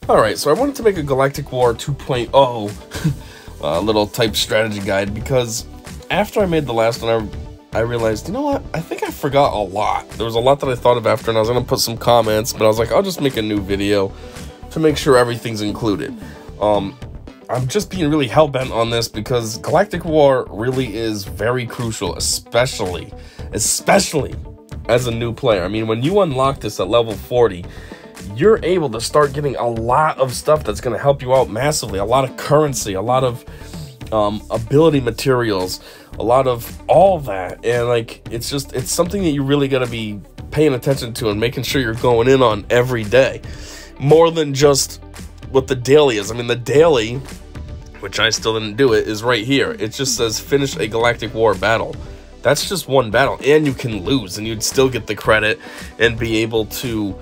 Alright, so I wanted to make a Galactic War 2.0 little type strategy guide, because after I made the last one, I realized, you know what, I think I forgot a lot. There was a lot that I thought of after, and I was going to put some comments, but I was like, I'll just make a new video to make sure everything's included. I'm just being really hell-bent on this because Galactic War really is very crucial, especially as a new player. I mean, when you unlock this at level 40, you're able to start getting a lot of stuff that's going to help you out massively. A lot of currency, a lot of ability materials, a lot of all that. And like, it's something that you really got to be paying attention to and making sure you're going in on every day. More than just what the daily is. I mean, the daily, which I still didn't do it, is right here. It just says finish a Galactic War battle. That's just one battle, and you can lose, and you'd still get the credit and be able to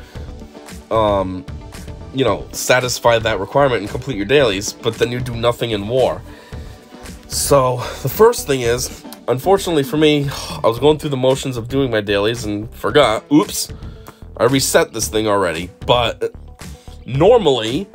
you know, satisfy that requirement and complete your dailies, but then you do nothing in war. So the first thing is, unfortunately for me, I was going through the motions of doing my dailies and forgot. Oops, I reset this thing already. But normally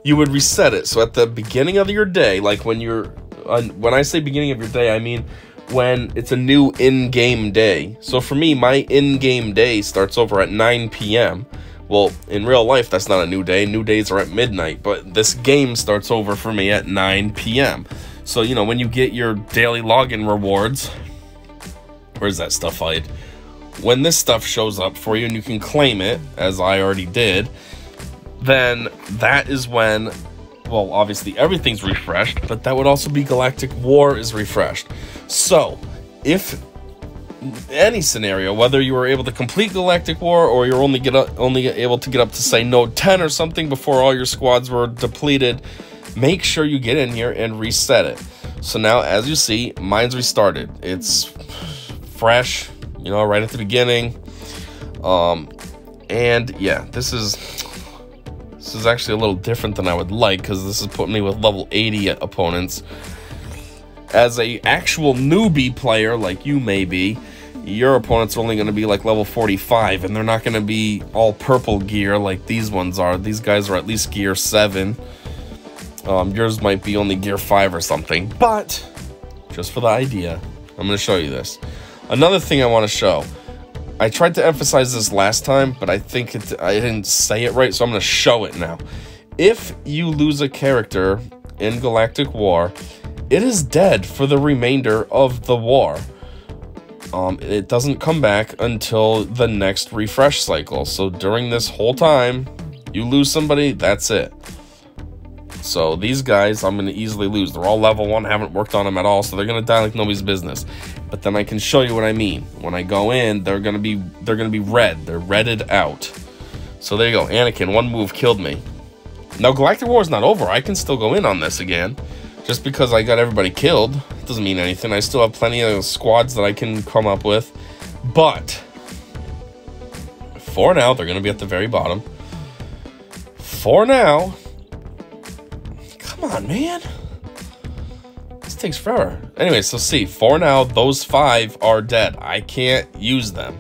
you would reset it. So at the beginning of your day, like when I say beginning of your day, I mean when it's a new in-game day. So for me, my in-game day starts over at 9 p.m. Well, in real life, that's not a new day. New days are at midnight, but this game starts over for me at 9 p.m. So, you know, when you get your daily login rewards, where's that stuff hide? When this stuff shows up for you and you can claim it, as I already did, then that is when, well, obviously everything's refreshed, but that would also be Galactic War is refreshed. So, if any scenario, whether you were able to complete Galactic War or you're only able to get up to, say, node 10 or something before all your squads were depleted, make sure you get in here and reset it. So now, as you see, mine's restarted. It's fresh, you know, right at the beginning. And yeah, this is actually a little different than I would like, because this is putting me with level 80 opponents. As a actual newbie player, like you may be, your opponent's only going to be like level 45, and they're not going to be all purple gear like these ones are. These guys are at least gear 7. Yours might be only gear 5 or something, but just for the idea, I'm going to show you this. Another thing I want to show. I tried to emphasize this last time, but I think I didn't say it right, so I'm going to show it now. If you lose a character in Galactic War, it is dead for the remainder of the war. It doesn't come back until the next refresh cycle. So during this whole time, you lose somebody, that's it. So these guys, I'm going to easily lose. They're all level 1, haven't worked on them at all, so they're going to die like nobody's business. But then I can show you what I mean. When I go in, they're going to be red. They're redded out. So there you go. Anakin, one move killed me. Now Galactic War is not over. I can still go in on this again. Just because I got everybody killed doesn't mean anything. I still have plenty of squads that I can come up with. But for now, they're going to be at the very bottom. For now, come on, man. This takes forever. Anyway, so see, for now, those 5 are dead. I can't use them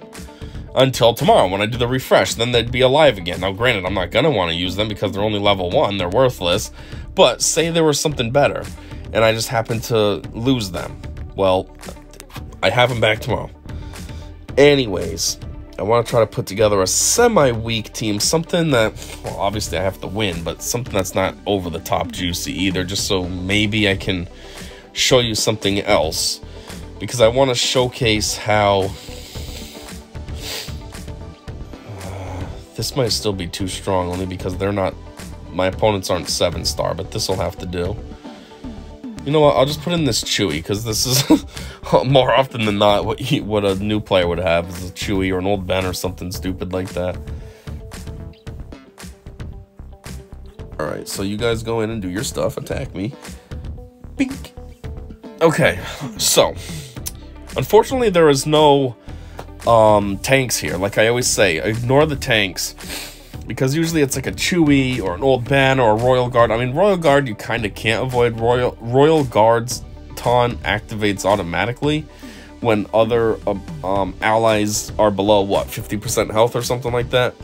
until tomorrow when I do the refresh. Then they'd be alive again. Now, granted, I'm not going to want to use them because they're only level 1. They're worthless. But say there was something better, and I just happened to lose them. Well, I have them back tomorrow. Anyways, I want to try to put together a semi-weak team. Something that, well, obviously I have to win, but something that's not over-the-top juicy either, just so maybe I can show you something else. Because I want to showcase how... this might still be too strong, only because they're not... my opponents aren't 7-star, but this will have to do. You know what? I'll just put in this Chewie, because this is more often than not what a new player would have, is a Chewie or an old Ben or something stupid like that. Alright, so you guys go in and do your stuff. Attack me. Bink. Okay, so unfortunately there is no tanks here. Like I always say, ignore the tanks. Because usually it's like a Chewie or an old Ben or a Royal Guard. I mean, Royal Guard you kind of can't avoid. Royal Guard's taunt activates automatically when other allies are below, what, 50% health or something like that.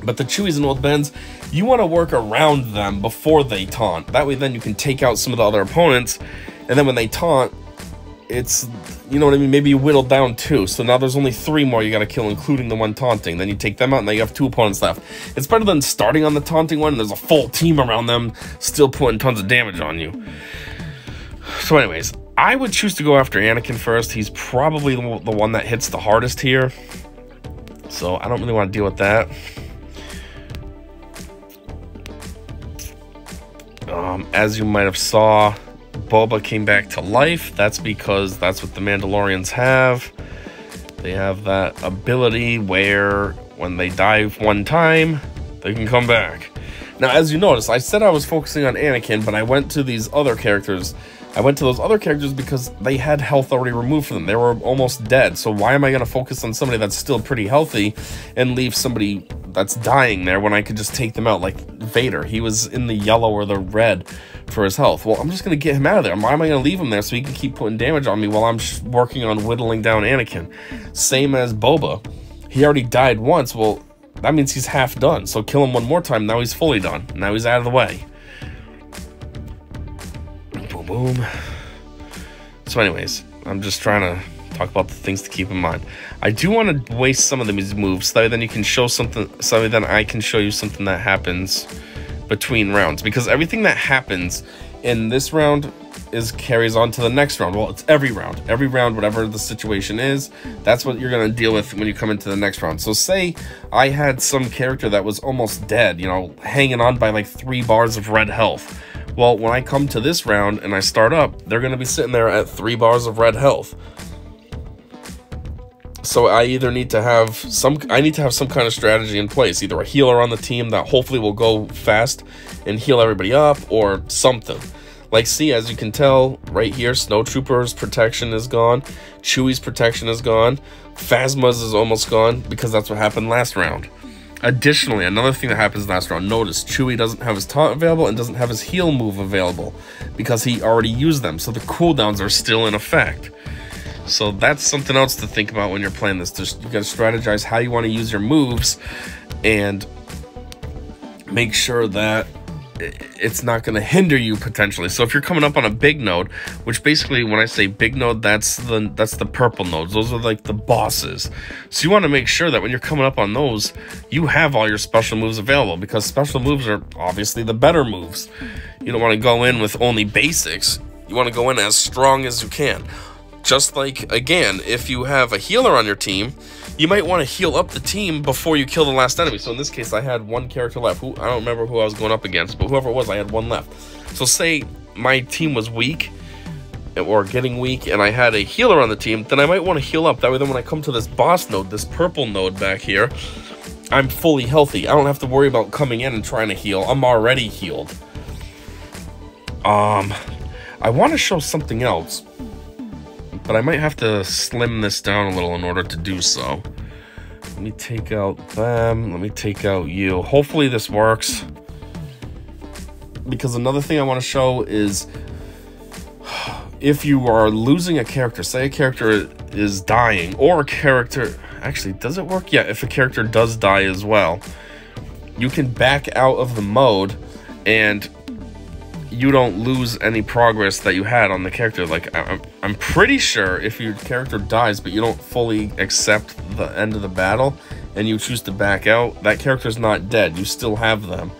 But the Chewies and Old Bens, you want to work around them before they taunt. That way then you can take out some of the other opponents, and then when they taunt, it's, you know what I mean, maybe you whittle down 2. So now there's only 3 more you gotta kill, including the one taunting. Then you take them out, and then you have 2 opponents left. It's better than starting on the taunting one, and there's a full team around them, still putting tons of damage on you. So anyways, I would choose to go after Anakin first. He's probably the one that hits the hardest here. So I don't really want to deal with that. As you might have saw, Boba came back to life. That's because that's what the Mandalorians have. They have that ability where when they die one time, they can come back. Now, as you notice, I said I was focusing on Anakin, but I went to these other characters. I went to those other characters because they had health already removed from them. They were almost dead. So why am I going to focus on somebody that's still pretty healthy and leave somebody that's dying there when I could just take them out, like Vader? He was in the yellow or the red for his health. Well, I'm just going to get him out of there. Why am I going to leave him there so he can keep putting damage on me while I'm working on whittling down Anakin? Same as Boba. He already died once. Well, that means he's half done. So kill him one more time. Now he's fully done. Now he's out of the way. Boom, boom. So anyways, I'm just trying to talk about the things to keep in mind. I do want to waste some of these moves so then you can show something, so then I can show you something that happens between rounds, because everything that happens in this round carries on to the next round. Well, it's every round, whatever the situation is, that's what you're going to deal with when you come into the next round. So say I had some character that was almost dead, you know, hanging on by like 3 bars of red health. Well, when I come to this round and I start up, they're going to be sitting there at 3 bars of red health. So I either need to have some kind of strategy in place, either a healer on the team that hopefully will go fast and heal everybody up, or something. Like, see, as you can tell right here, Snowtrooper's protection is gone, Chewie's protection is gone, Phasma's is almost gone, because that's what happened last round. Additionally, another thing that happens last round, notice Chewie doesn't have his taunt available and doesn't have his heal move available, because he already used them, so the cooldowns are still in effect. So that's something else to think about when you're playing this. You gotta strategize how you want to use your moves and make sure that it's not going to hinder you potentially. So if you're coming up on a big node, which basically when I say big node, that's the purple nodes. Those are like the bosses. So you want to make sure that when you're coming up on those, you have all your special moves available, because special moves are obviously the better moves. You don't want to go in with only basics. You want to go in as strong as you can. Just like, again, if you have a healer on your team, you might want to heal up the team before you kill the last enemy. So in this case, I had 1 character left. I don't remember who I was going up against, but whoever it was, I had 1 left. So say my team was weak, or getting weak, and I had a healer on the team, then I might want to heal up. That way then when I come to this boss node, this purple node back here, I'm fully healthy. I don't have to worry about coming in and trying to heal. I'm already healed. I want to show something else, but I might have to slim this down a little in order to do so. Let me take out them. Let me take out you. Hopefully this works. Because another thing I want to show is if you are losing a character, say a character is dying, or a character... Actually, does it work? Yeah, if a character does die as well, you can back out of the mode and you don't lose any progress that you had on the character. Like, I'm pretty sure if your character dies but you don't fully accept the end of the battle and you choose to back out, that character's not dead. You still have them.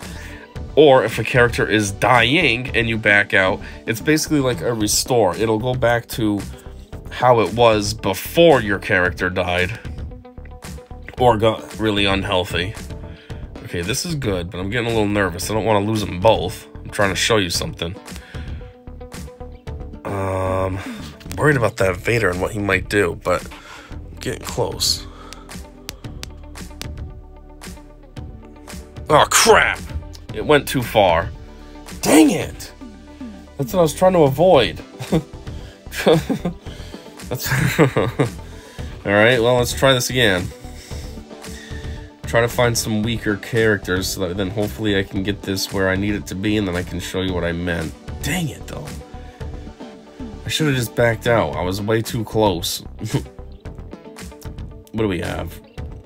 Or if a character is dying and you back out, it's basically like a restore. It'll go back to how it was before your character died or got really unhealthy. Okay, this is good, but I'm getting a little nervous. I don't want to lose them both. I'm trying to show you something. I'm worried about that Vader and what he might do, but I'm getting close. Oh, crap! It went too far. Dang it! That's what I was trying to avoid. That's Alright, well, let's try this again. Try to find some weaker characters so that then hopefully I can get this where I need it to be, and then I can show you what I meant. Dang it, though. I should have just backed out. I was way too close. What do we have?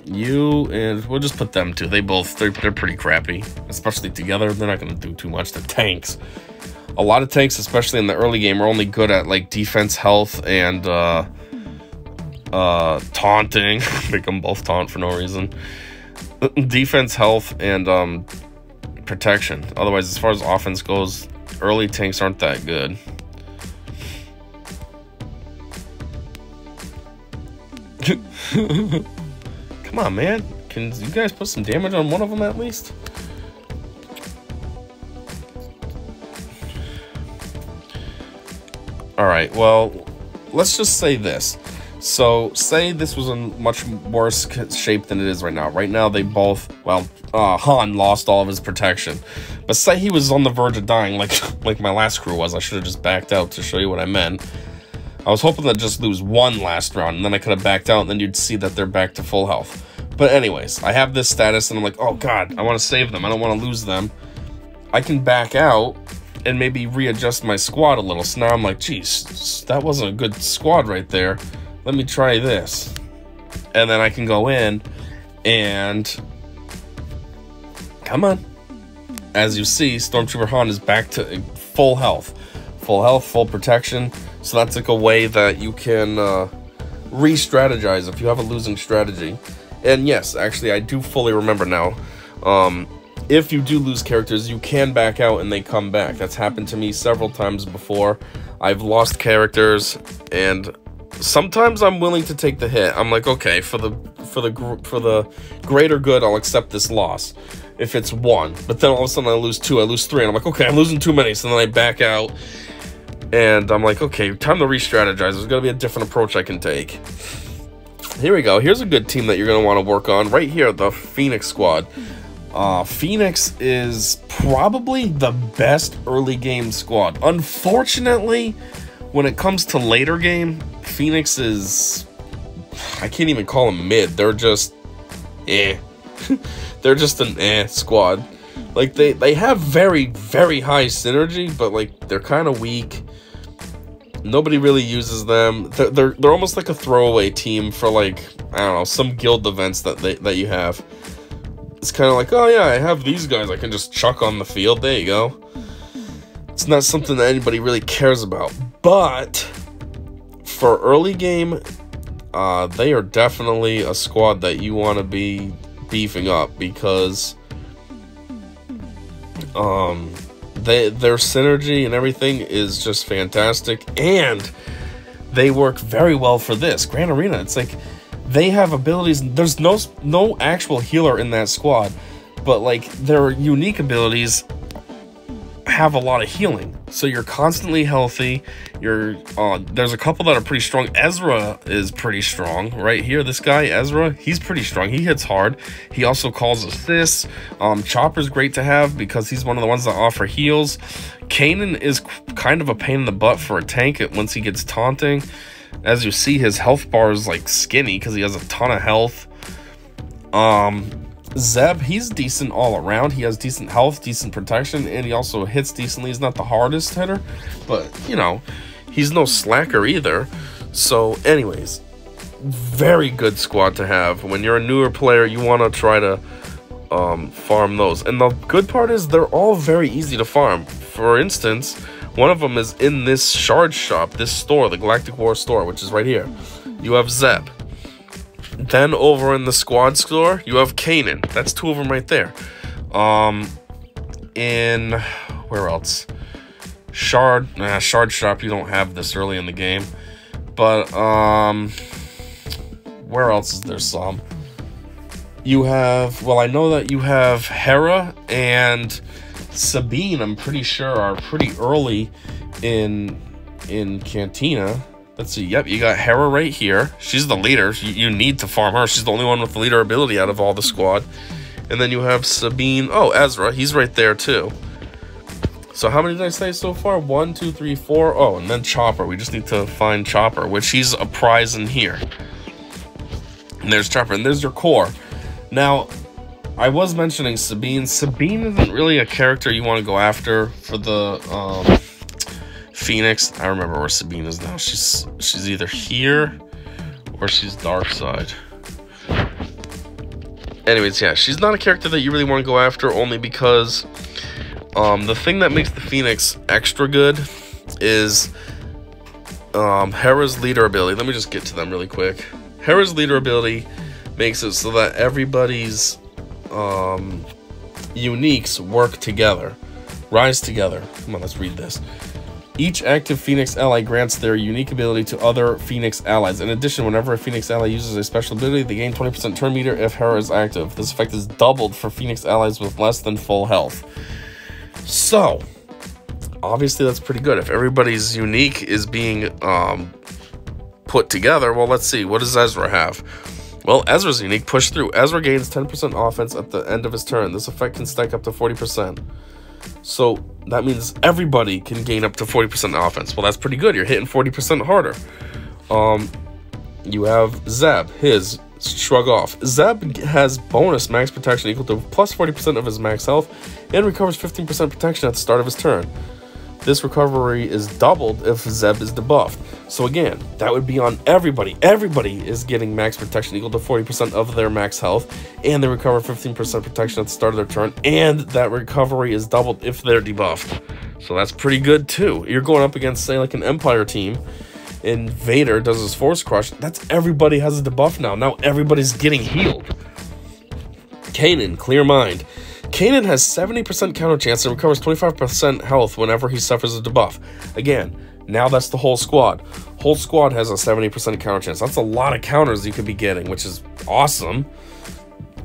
You and we'll just put them two. They're pretty crappy, especially together. They're not gonna do too much. They're tanks. A lot of tanks, especially in the early game, are only good at like defense, health, and taunting. Make them both taunt for no reason. Defense, health, and protection. Otherwise, as far as offense goes, early tanks aren't that good. Come on, man. Can you guys put some damage on one of them at least? Alright, well, let's just say this. So, say this was in much worse shape than it is right now. Right now, they both, well, Han lost all of his protection. But say he was on the verge of dying, like my last crew was. I should have just backed out to show you what I meant. I was hoping to just lose one last round, and then I could have backed out, and then you'd see that they're back to full health. But anyways, I have this status, and I'm like, oh god, I want to save them. I don't want to lose them. I can back out and maybe readjust my squad a little. So now I'm like, geez, that wasn't a good squad right there. Let me try this. And then I can go in and... Come on. As you see, Stormtrooper Han is back to full health. Full health, full protection. So that's like a way that you can re-strategize if you have a losing strategy. And yes, actually, I do fully remember now. If you do lose characters, you can back out and they come back. That's happened to me several times before. I've lost characters, and sometimes I'm willing to take the hit. I'm like, okay, for the greater good, I'll accept this loss. If it's one, but then all of a sudden I lose two, I lose three, and I'm like, okay, I'm losing too many. So then I back out, and I'm like, okay, time to re-strategize. There's got to be a different approach I can take. Here we go. Here's a good team that you're going to want to work on. Right here, the Phoenix squad. Phoenix is probably the best early game squad. Unfortunately, when it comes to later game, Phoenix is... I can't even call them mid. They're just... eh. They're just an eh squad. Like, they have very, very high synergy, but, like, they're kind of weak. Nobody really uses them. They're almost like a throwaway team for, like, I don't know, some guild events that you have. It's kind of like, oh yeah, I have these guys I can just chuck on the field. There you go. It's not something that anybody really cares about. But for early game, they are definitely a squad that you want to be beefing up, because their synergy and everything is just fantastic, and they work very well for this Grand Arena. It's like they have abilities. There's no actual healer in that squad, but like their unique abilities have a lot of healing, so you're constantly healthy. There's a couple that are pretty strong. Ezra is pretty strong right here. This guy Ezra, he's pretty strong. He hits hard. He also calls assists. Chopper's great to have because he's one of the ones that offer heals. Kanan is kind of a pain in the butt for a tank once he gets taunting. As you see, his health bar is like skinny because he has a ton of health. Zeb, he's decent all around. He has decent health, decent protection, and he also hits decently. He's not the hardest hitter, but, you know, he's no slacker either. So, anyways, very good squad to have. When you're a newer player, you want to try to farm those. And the good part is they're all very easy to farm. For instance, one of them is in this shard shop, this store, the Galactic War store, which is right here. You have Zeb. Then over in the squad store, you have Kanan. That's two of them right there. In where else? Shard shop. You don't have this early in the game, but where else is there some? You have, well, I know that you have Hera and Sabine. I'm pretty sure are pretty early in Cantina. Let's see, yep, you got Hera right here. She's the leader. You need to farm her. She's the only one with the leader ability out of all the squad. And then you have Sabine. Oh, Ezra, he's right there too. So how many did I say so far? 1, 2, 3, 4. Oh, and then Chopper. We just need to find Chopper, which he's a prize in here. And there's Chopper, and there's your core. Now, I was mentioning Sabine. Sabine isn't really a character you want to go after for the Phoenix. I remember where Sabine is now. She's either here or she's dark side. anyways, yeah, she's not a character that you really want to go after, only because the thing that makes the Phoenix extra good is Hera's leader ability. Let me just get to them really quick. Hera's leader ability makes it so that everybody's uniques work together, rise together. Come on, let's read this. Each active Phoenix ally grants their unique ability to other Phoenix allies. In addition, whenever a Phoenix ally uses a special ability, they gain 20% turn meter if Hera is active. This effect is doubled for Phoenix allies with less than full health. So, obviously that's pretty good. If everybody's unique is being put together, well, let's see. What does Ezra have? Well, Ezra's unique. Push through. Ezra gains 10% offense at the end of his turn. This effect can stack up to 40%. So that means everybody can gain up to 40% offense. Well, that's pretty good. You're hitting 40% harder. You have Zeb. His shrug off. Zeb has bonus max protection equal to plus 40% of his max health and recovers 15% protection at the start of his turn. This recovery is doubled if Zeb is debuffed. So again, that would be on everybody. Everybody is getting max protection equal to 40% of their max health, and they recover 15% protection at the start of their turn, and that recovery is doubled if they're debuffed. So that's pretty good too. You're going up against, say, like an Empire team, and Vader does his Force Crush. That's everybody has a debuff now. Now everybody's getting healed. Kanan, Clear Mind. Kanan has 70% counter chance and recovers 25% health whenever he suffers a debuff. Again, now that's the whole squad. Whole squad has a 70% counter chance. That's a lot of counters you could be getting, which is awesome.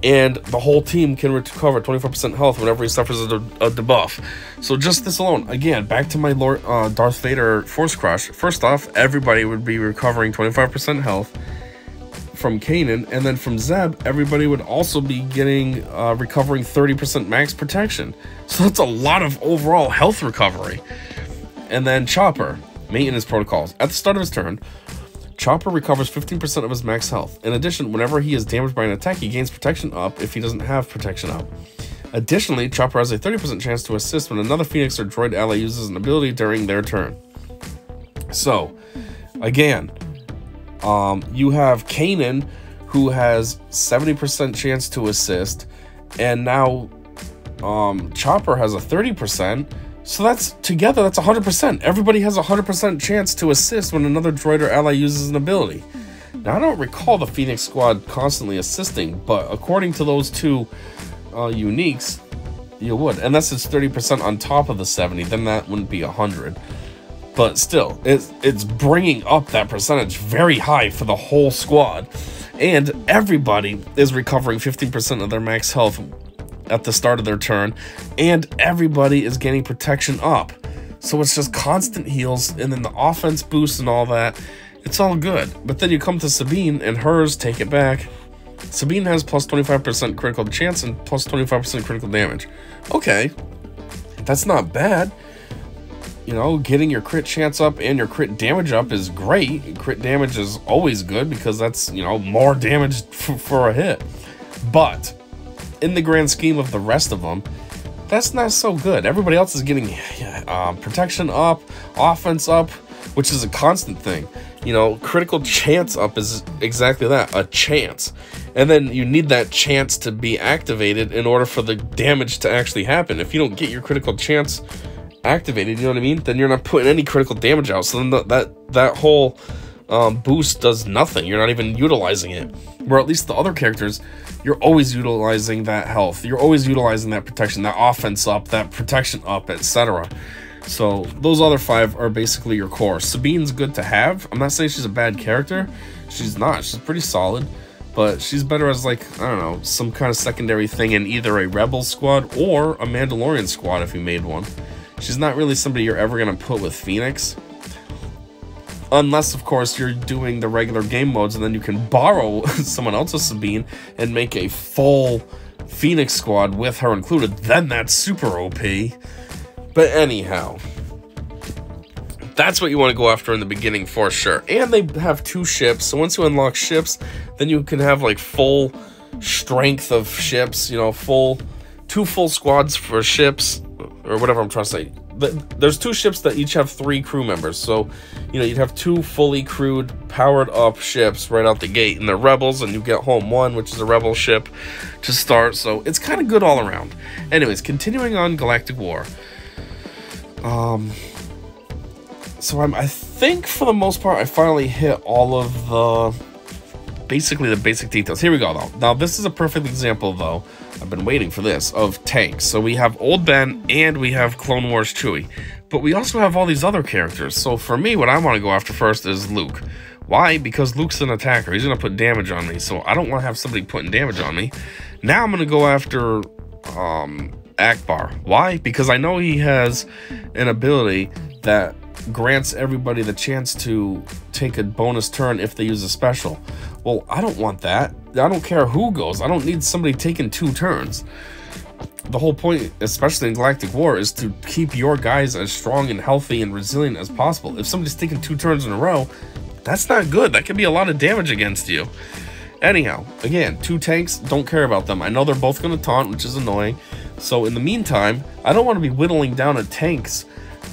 And the whole team can recover 25% health whenever he suffers a debuff. So just this alone, again, back to my Lord Darth Vader Force Crush. First off, everybody would be recovering 25% health from Kanan, and then from Zeb, everybody would also be getting recovering 30% max protection. So that's a lot of overall health recovery. And then Chopper, maintenance protocols. At the start of his turn, Chopper recovers 15% of his max health. In addition, whenever he is damaged by an attack, he gains protection up if he doesn't have protection up. Additionally, Chopper has a 30% chance to assist when another Phoenix or droid ally uses an ability during their turn. So, again, you have Kanan, who has 70% chance to assist, and now Chopper has a 30%. So that's together, that's 100%. Everybody has a 100% chance to assist when another droid or ally uses an ability. Now, I don't recall the Phoenix Squad constantly assisting, but according to those two uniques, you would. Unless it's 30% on top of the 70, then that wouldn't be 100. But still, it's bringing up that percentage very high for the whole squad. And everybody is recovering 15% of their max health at the start of their turn. And everybody is getting protection up. So it's just constant heals, and then the offense boost and all that. It's all good. But then you come to Sabine, and hers take it back. Sabine has plus 25% critical chance and plus 25% critical damage. Okay, that's not bad. You know, getting your crit chance up and your crit damage up is great. Crit damage is always good because that's, you know, more damage for a hit. But in the grand scheme of the rest of them, that's not so good. Everybody else is getting protection up, offense up, which is a constant thing. You know, critical chance up is exactly that, a chance. And then you need that chance to be activated in order for the damage to actually happen. If you don't get your critical chance activated, you know what I mean, then you're not putting any critical damage out. So then that whole boost does nothing. You're not even utilizing it. Where at least the other characters, you're always utilizing that health. You're always utilizing that protection, that offense up, that protection up, etc. So those other five are basically your core. Sabine's good to have. I'm not saying she's a bad character. She's not. She's pretty solid. But she's better as, like, I don't know, some kind of secondary thing in either a Rebel squad or a Mandalorian squad if you made one. She's not really somebody you're ever going to put with Phoenix. Unless, of course, you're doing the regular game modes, and then you can borrow someone else's Sabine and make a full Phoenix squad with her included. Then that's super OP. But anyhow, that's what you want to go after in the beginning for sure. And they have 2 ships, so once you unlock ships, then you can have, like, full strength of ships, you know, 2 full squads for ships. or whatever I'm trying to say. There's 2 ships that each have 3 crew members. So, you know, you'd have 2 fully crewed, powered up ships right out the gate. And they're rebels, and you get home 1, which is a rebel ship to start. So it's kind of good all around. Anyways, continuing on Galactic War. So I think for the most part, I finally hit all of basically the basic details. Here we go, though. Now, this is a perfect example, though. I've been waiting for this, of tanks. So we have Old Ben and we have Clone Wars Chewie. But we also have all these other characters. So for me, what I want to go after first is Luke. Why? Because Luke's an attacker. He's going to put damage on me. So I don't want to have somebody putting damage on me. Now I'm going to go after Akbar. Why? Because I know he has an ability that grants everybody the chance to take a bonus turn if they use a special. Well, I don't want that. I don't care who goes. I don't need somebody taking 2 turns. The whole point, especially in Galactic War, is to keep your guys as strong and healthy and resilient as possible. If somebody's taking 2 turns in a row, that's not good. That can be a lot of damage against you. Anyhow, again, 2 tanks, don't care about them. I know they're both going to taunt, which is annoying. So in the meantime, I don't want to be whittling down a tank's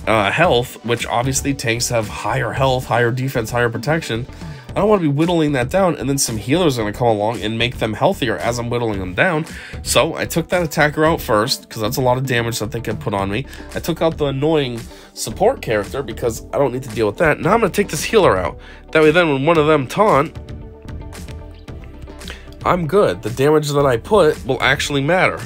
health, which obviously tanks have higher health, higher defense, higher protection. I don't want to be whittling that down, and then some healers are going to come along and make them healthier as I'm whittling them down. So I took that attacker out first, because that's a lot of damage that they can put on me. I took out the annoying support character, because I don't need to deal with that. Now I'm going to take this healer out. That way then when one of them taunt, I'm good. The damage that I put will actually matter.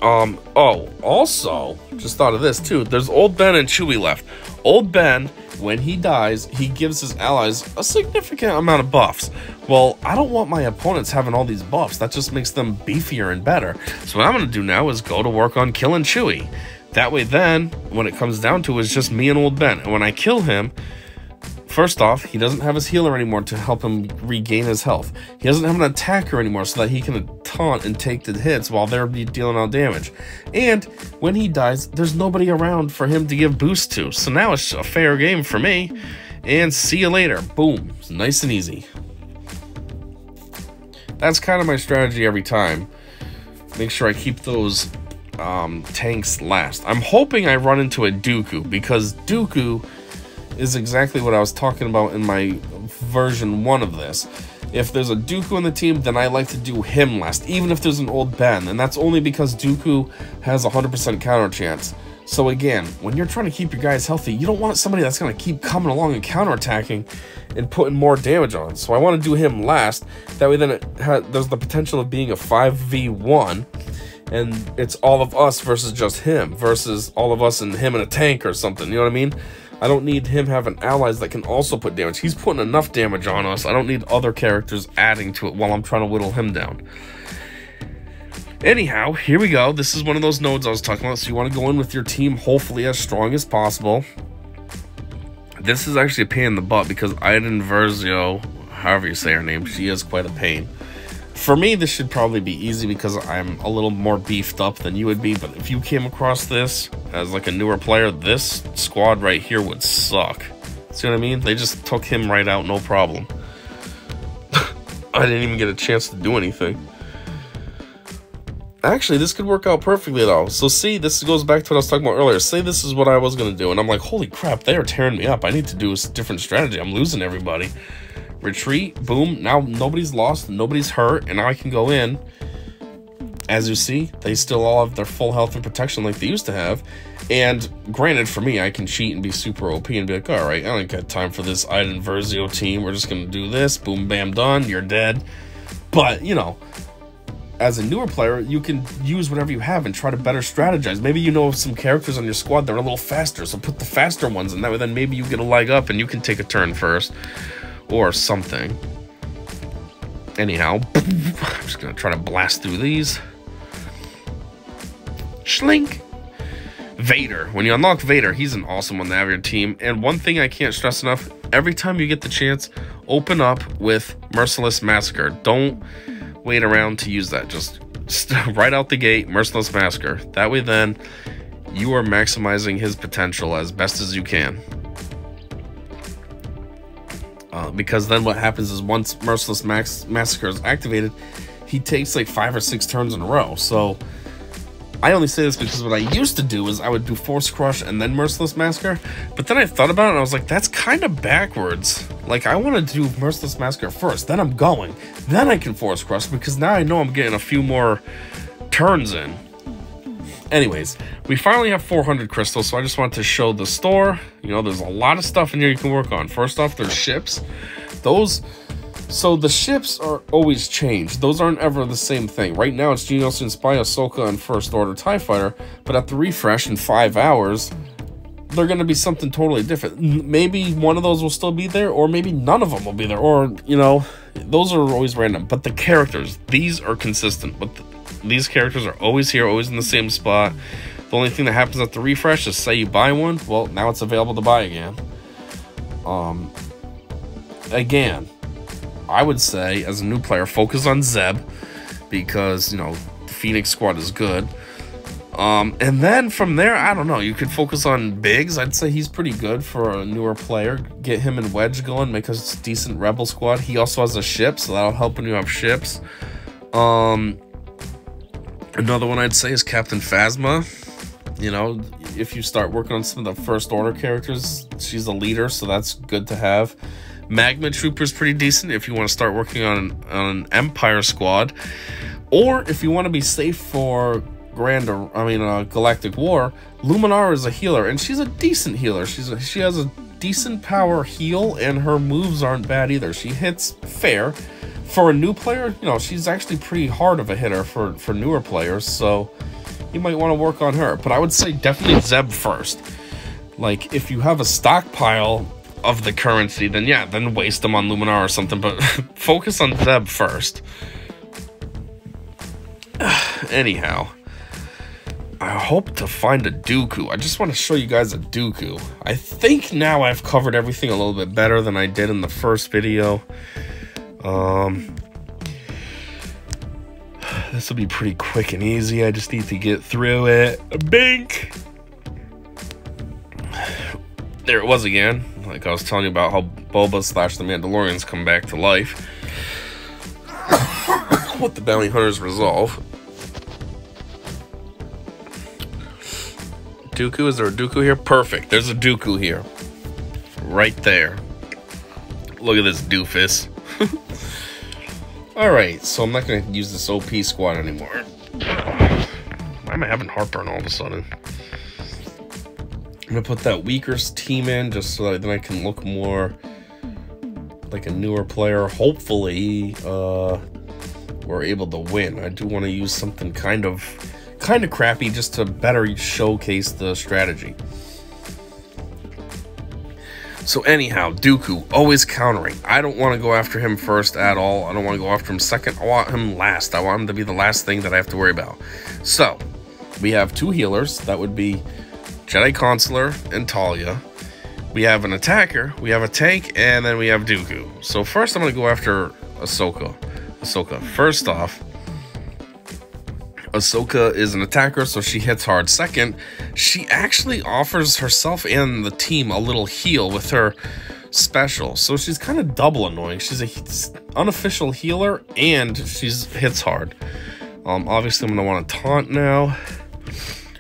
Oh, also, just thought of this too. There's Old Ben and Chewie left. Old Ben, when he dies, he gives his allies a significant amount of buffs. Well, I don't want my opponents having all these buffs. That just makes them beefier and better. So what I'm going to do now is go to work on killing Chewie. That way then, when it comes down to it, it's just me and Old Ben. And when I kill him, first off, he doesn't have his healer anymore to help him regain his health. He doesn't have an attacker anymore so that he can taunt and take the hits while they're dealing out damage. And when he dies, there's nobody around for him to give boost to. So now it's a fair game for me. And see you later. Boom. It's nice and easy. That's kind of my strategy every time. Make sure I keep those tanks last. I'm hoping I run into a Dooku, because Dooku is exactly what I was talking about in my version 1 of this. If there's a Dooku in the team, then I like to do him last, even if there's an Old Ben, and that's only because Dooku has a 100% counter chance. So again, when you're trying to keep your guys healthy, you don't want somebody that's going to keep coming along and counterattacking and putting more damage on. So I want to do him last. That way then there's the potential of being a 5v1, and it's all of us versus just him, versus all of us and him in a tank or something, you know what I mean? I don't need him having allies that can also put damage. He's putting enough damage on us. I don't need other characters adding to it while I'm trying to whittle him down. Anyhow, here we go. This is one of those nodes I was talking about. So you want to go in with your team hopefully as strong as possible. This is actually a pain in the butt because Iden Versio, however you say her name, she is quite a pain. For me, this should probably be easy because I'm a little more beefed up than you would be, but if you came across this as like a newer player, this squad right here would suck. See what I mean? They just took him right out, no problem. I didn't even get a chance to do anything. Actually, this could work out perfectly though. So see, this goes back to what I was talking about earlier. Say this is what I was going to do, and I'm like, holy crap, they are tearing me up. I need to do a different strategy. I'm losing everybody. Retreat, boom, now nobody's lost, nobody's hurt, and now I can go in. As you see, they still all have their full health and protection like they used to have. And granted, for me, I can cheat and be super OP and be like, alright, I don't got time for this Iden Versio team. We're just going to do this, boom, bam, done, you're dead. But, you know, as a newer player, you can use whatever you have and try to better strategize. Maybe you know some characters on your squad that are a little faster, so put the faster ones in. That way then maybe you get a leg up and you can take a turn first. Or something. Anyhow, I'm just gonna try to blast through these. Schlink! Vader. When you unlock Vader, he's an awesome one to have your team. And one thing I can't stress enough, every time you get the chance, open up with Merciless Massacre. Don't wait around to use that. Just right out the gate, Merciless Massacre. That way then, you are maximizing his potential as best as you can. Because then what happens is once Merciless Massacre is activated, he takes like 5 or 6 turns in a row. So I only say this because what I used to do is I would do Force Crush and then Merciless Massacre. But then I thought about it and I was like, that's kind of backwards. Like, I want to do Merciless Massacre first, then I'm going. Then I can Force Crush because now I know I'm getting a few more turns in. Anyways, we finally have 400 crystals, so I just wanted to show the store. You know, there's a lot of stuff in here you can work on. First off, there's ships. So the ships are always changed. Those aren't ever the same thing. Right now, it's Geonosis, Spy, Ahsoka, and First Order TIE Fighter. But at the refresh in 5 hours, they're going to be something totally different. Maybe one of those will still be there, or maybe none of them will be there. Or, you know, those are always random. But the characters, these are consistent. But these characters are always here, always in the same spot. The only thing that happens at the refresh is, say you buy one, well, now it's available to buy again. Again, I would say, as a new player, focus on Zeb, because, you know, Phoenix Squad is good. And then from there, I don't know, you could focus on Biggs. I'd say he's pretty good for a newer player. Get him and Wedge going, make a decent Rebel Squad. He also has a ship, so that'll help when you have ships. Another one I'd say is Captain Phasma. You know, if you start working on some of the First Order characters, she's a leader, so that's good to have. Magma Trooper's pretty decent if you want to start working on an Empire squad. Or if you want to be safe for Galactic War, Luminar is a healer, and she's a decent healer. She has a decent power heal, and her moves aren't bad either. She hits fair. For a new player, you know, she's actually pretty hard of a hitter for newer players, so you might want to work on her. But I would say definitely Zeb first. Like, if you have a stockpile of the currency, then yeah, then waste them on Luminar or something, but focus on Zeb first. Anyhow, I hope to find a Dooku. I just want to show you guys a Dooku. I think now I've covered everything a little bit better than I did in the first video. This will be pretty quick and easy. I just need to get through it. Bink! There it was again. Like I was telling you about how Boba / the Mandalorians come back to life. What the bounty hunters resolve. Dooku, is there a Dooku here? Perfect, there's a Dooku here. Right there. Look at this doofus. Alright, so I'm not going to use this OP squad anymore. Why am I having heartburn all of a sudden? I'm going to put that weaker team in just so that then I can look more like a newer player. Hopefully, we're able to win. I do want to use something kind of crappy just to better showcase the strategy. So anyhow, Dooku, always countering. I don't want to go after him first at all. I don't want to go after him second. I want him last. I want him to be the last thing that I have to worry about. So, we have two healers. That would be Jedi Consular and Talia. We have an attacker, we have a tank, and then we have Dooku. So first I'm going to go after Ahsoka. First off, Ahsoka is an attacker, so she hits hard. Second, she actually offers herself and the team a little heal with her special. So she's kind of double annoying. She's an unofficial healer, and she's hits hard. Obviously, I'm going to want to taunt now.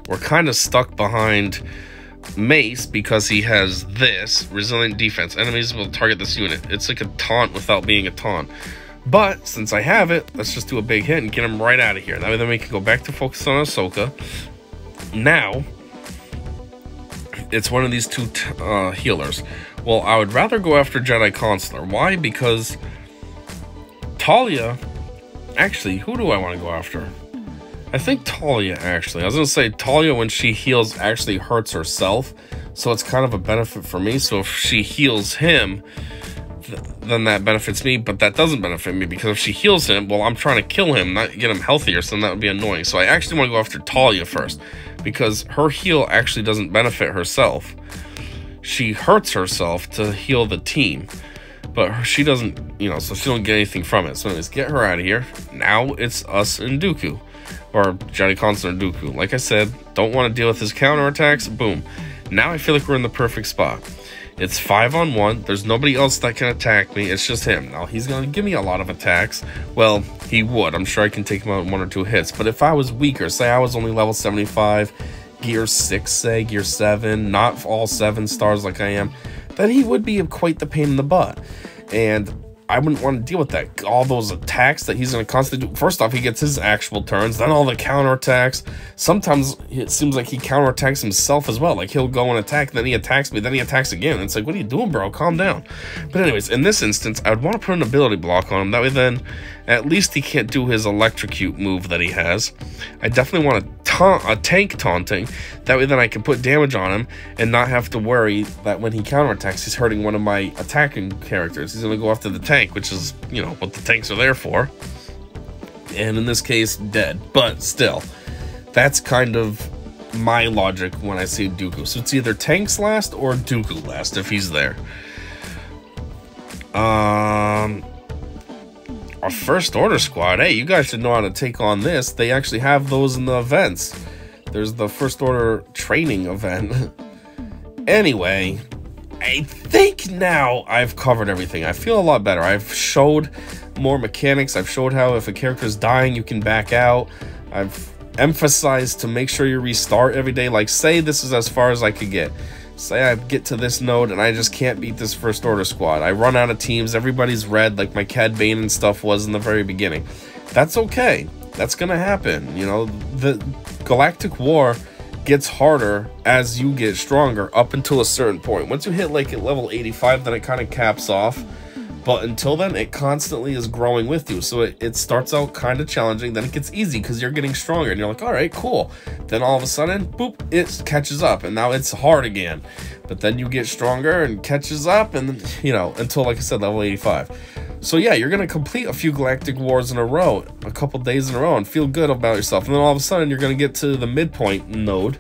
We're kind of stuck behind Mace because he has this resilient defense. Enemies will target this unit. It's like a taunt without being a taunt. But since I have it, let's just do a big hit and get him right out of here. That way then we can go back to focus on Ahsoka. Now, it's one of these two healers. Well, I would rather go after Jedi Consular. Why? Because Talia... Actually, who do I want to go after? I think Talia, actually. I was going to say Talia, when she heals, actually hurts herself. So it's kind of a benefit for me. So if she heals him, then that benefits me. But that doesn't benefit me, because if she heals him, well, I'm trying to kill him, not get him healthier. So that would be annoying. So I actually want to go after Talia first, because her heal actually doesn't benefit herself. She hurts herself to heal the team. But she doesn't, you know, so she don't get anything from it. So anyways, get her out of here. Now it's us and Dooku. Or Jedi Consular and Dooku. Like I said, don't want to deal with his counterattacks. Boom. Now I feel like we're in the perfect spot. It's 5-on-1. There's nobody else that can attack me. It's just him. Now, he's going to give me a lot of attacks. Well, he would. I'm sure I can take him out in 1 or 2 hits. But if I was weaker, say I was only level 75, gear 6, say, gear 7, not all 7 stars like I am, then he would be quite the pain in the butt. And I wouldn't want to deal with that. All those attacks that he's going to constantly do. First off, he gets his actual turns, then all the counterattacks. Sometimes it seems like he counterattacks himself as well. Like, he'll go and attack, then he attacks me, then he attacks again. It's like, what are you doing, bro? Calm down. But anyways, in this instance, I would want to put an ability block on him. That way then, at least he can't do his electrocute move that he has. I definitely want a tank taunting. That way then I can put damage on him and not have to worry that when he counterattacks, he's hurting one of my attacking characters. He's going to go after the tank, which is, you know, what the tanks are there for. And in this case, dead. But still, that's kind of my logic when I see Dooku. So it's either tanks last or Dooku last if he's there. Our First Order squad. Hey, you guys should know how to take on this. They actually have those in the events. There's the First Order training event. Anyway, I think now I've covered everything. I feel a lot better. I've showed more mechanics. I've showed how if a character's dying, you can back out. I've emphasized to make sure you restart every day. Like, say this is as far as I could get. Say I get to this node and I just can't beat this First Order squad. I run out of teams. Everybody's red, like my Cad Bane and stuff was in the very beginning. That's okay. That's gonna happen. You know, the Galactic War gets harder as you get stronger up until a certain point. Once you hit like at level 85, then it kind of caps off. But until then, it constantly is growing with you. So it starts out kind of challenging, then it gets easy because you're getting stronger. And you're like, all right, cool. Then all of a sudden, boop, it catches up. And now it's hard again. But then you get stronger and catches up. And, you know, until, like I said, level 85. So yeah, you're going to complete a few Galactic Wars in a row, a couple days in a row, and feel good about yourself. And then all of a sudden, you're going to get to the midpoint node,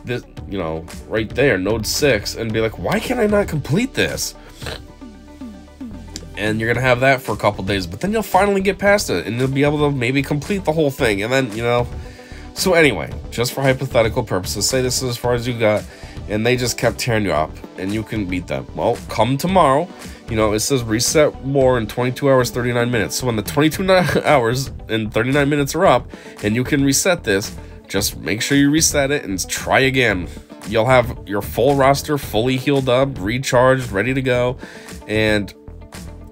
this, you know, right there, node 6, and be like, why can I not complete this? And you're going to have that for a couple days, but then you'll finally get past it, and you'll be able to maybe complete the whole thing, and then, you know. So anyway, just for hypothetical purposes, say this is as far as you got, and they just kept tearing you up, and you can beat them. Well, come tomorrow, you know, it says reset war in 22 hours, 39 minutes. So when the 22 hours and 39 minutes are up, and you can reset this, just make sure you reset it and try again. You'll have your full roster fully healed up, recharged, ready to go, and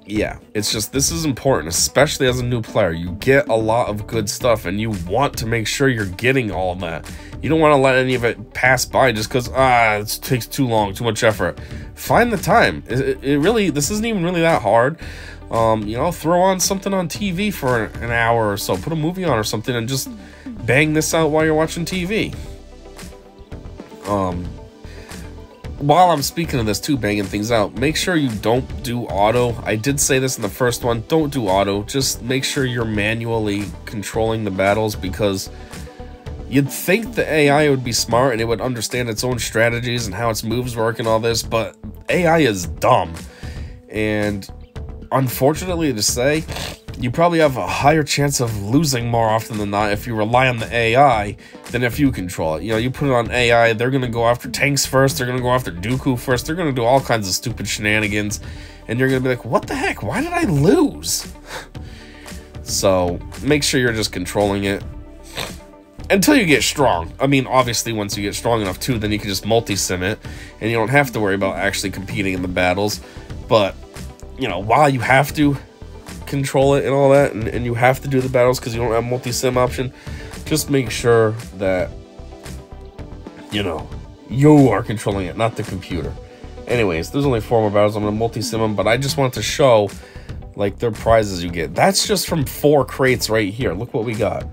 yeah, it's just, this is important, especially as a new player. You get a lot of good stuff, and you want to make sure you're getting all of that. You don't want to let any of it pass by just because, it takes too long, too much effort. Find the time. It really, this isn't even really that hard. You know, throw on something on TV for an hour or so. Put a movie on or something and just bang this out while you're watching TV. While I'm speaking of this too, banging things out, make sure you don't do auto. I did say this in the first one, don't do auto. Just make sure you're manually controlling the battles, because you'd think the AI would be smart and it would understand its own strategies and how its moves work and all this, but AI is dumb. And unfortunately to say, you probably have a higher chance of losing more often than not if you rely on the AI than if you control it. You know, you put it on AI, they're going to go after tanks first, they're going to go after Dooku first, they're going to do all kinds of stupid shenanigans, and you're going to be like, what the heck, why did I lose? So, make sure you're just controlling it until you get strong. I mean, obviously, once you get strong enough too, then you can just multi-sim it, and you don't have to worry about actually competing in the battles. But, you know, while you have to control it and all that, and you have to do the battles because you don't have multi-sim option, just make sure that, you know, you are controlling it, not the computer. Anyways, there's only 4 more battles. I'm going to multi-sim them, but I just wanted to show, like, their prizes you get. That's just from 4 crates right here. Look what we got.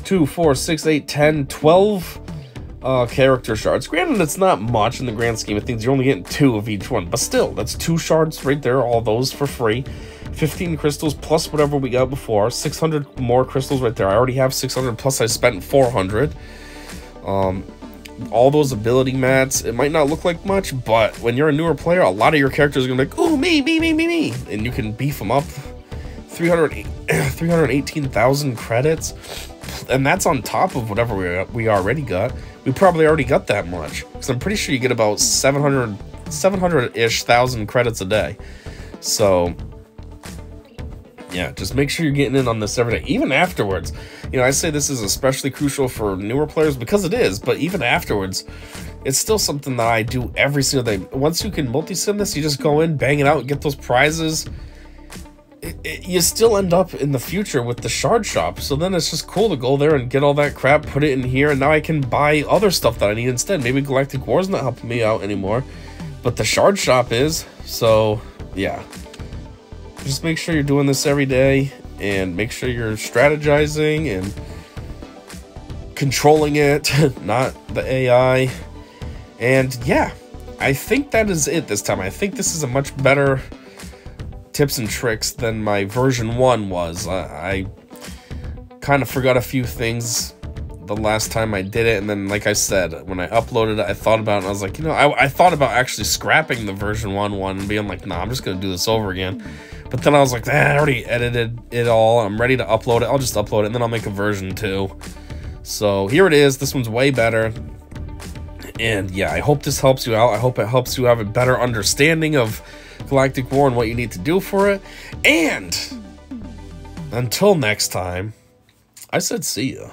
2, 4, 6, 8, 10, 12 character shards. Granted, it's not much in the grand scheme of things. You're only getting 2 of each one, but still, that's 2 shards right there, all those for free. 15 crystals plus whatever we got before. 600 more crystals right there. I already have 600 plus I spent 400. All those ability mats. It might not look like much, but when you're a newer player, a lot of your characters are gonna be like, ooh, me, and you can beef them up. 318,000 credits, and that's on top of whatever we already got. We probably already got that much, because I'm pretty sure you get about 700 700-ish thousand credits a day. So yeah, just make sure you're getting in on this every day, even afterwards. You know, I say this is especially crucial for newer players because it is, but even afterwards, it's still something that I do every single day. Once you can multi-sim this, you just go in, bang it out, get those prizes. You still end up in the future with the shard shop, so then it's just cool to go there and get all that crap, put it in here, and now I can buy other stuff that I need instead. Maybe Galactic War is not helping me out anymore, but the shard shop is. So yeah, just make sure you're doing this every day, and make sure you're strategizing and controlling it, not the AI. And yeah, I think that is it this time. I think this is a much better tips and tricks than my version 1 was. I kind of forgot a few things the last time I did it, and then, like I said, when I uploaded it, I thought about it, and I was like, you know, I thought about actually scrapping the version 1 and being like, nah, I'm just gonna do this over again. But then I was like, I already edited it all, I'm ready to upload it, I'll just upload it, and then I'll make a version 2. So here it is. This one's way better. And yeah, I hope this helps you out. I hope it helps you have a better understanding of Galactic War and what you need to do for it. And until next time, I said see ya.